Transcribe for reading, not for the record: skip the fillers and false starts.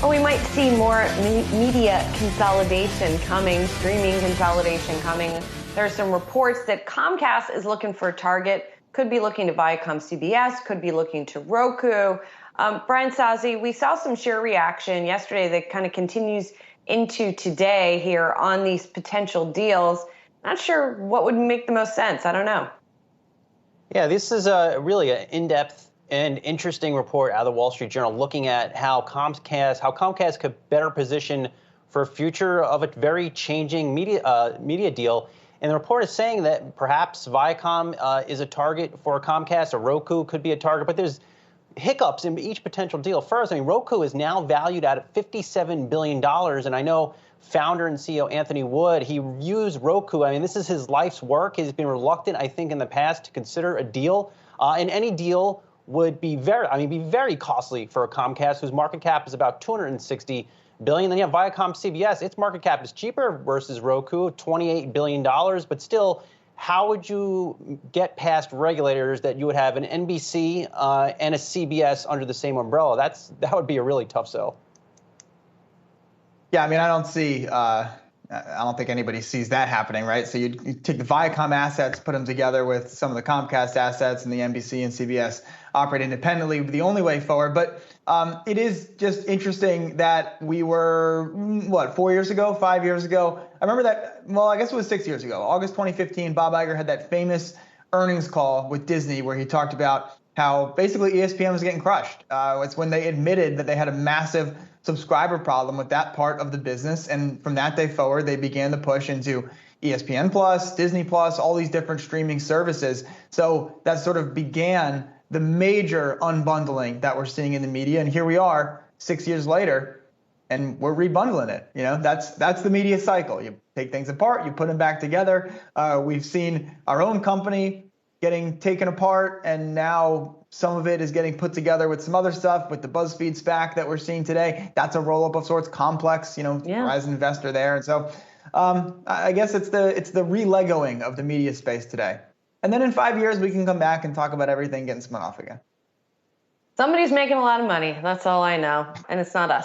Well, we might see more media consolidation coming, streaming consolidation coming. There are some reports that Comcast is looking for a target, could be looking to Viacom CBS, could be looking to Roku. Brian Sozzi, we saw some share reaction yesterday that kind of continues into today here on these potential deals. Not sure what would make the most sense. I don't know. Yeah, this is really an in-depth and interesting report out of the Wall Street Journal looking at how Comcast could better position for a future of a very changing media deal. And the report is saying that perhaps Viacom is a target for Comcast, or Roku could be a target, but there's hiccups in each potential deal. First, I mean, Roku is now valued at $57 billion, and I know founder and CEO Anthony Wood, he used Roku. I mean, this is his life's work. He's been reluctant, I think, in the past to consider a deal, and any deal would be very costly for a Comcast, whose market cap is about $260 billion. Then you have Viacom CBS. Its market cap is cheaper versus Roku, $28 billion. But still, how would you get past regulators that you would have an NBC and a CBS under the same umbrella? That would be a really tough sell. Yeah, I mean, I don't think anybody sees that happening, right? So you take the Viacom assets, put them together with some of the Comcast assets, and the NBC and CBS operate independently would be the only way forward. But it is just interesting that we were, 4 years ago, 5 years ago? I remember that, well, I guess it was 6 years ago. August 2015, Bob Iger had that famous earnings call with Disney where he talked about how basically ESPN was getting crushed. It's when they admitted that they had a massive subscriber problem with that part of the business. And from that day forward, they began to push into ESPN Plus, Disney Plus, all these different streaming services. So that sort of began the major unbundling that we're seeing in the media. And here we are 6 years later, and we're rebundling it. You know, that's the media cycle. You take things apart, you put them back together. We've seen our own company getting taken apart, and now some of it is getting put together with some other stuff, with the BuzzFeed SPAC that we're seeing today. That's a roll-up of sorts. Complex, Verizon investor there. And so I guess it's the re-legoing of the media space today. And then in 5 years, we can come back and talk about everything getting spun off again. Somebody's making a lot of money. That's all I know. And it's not us.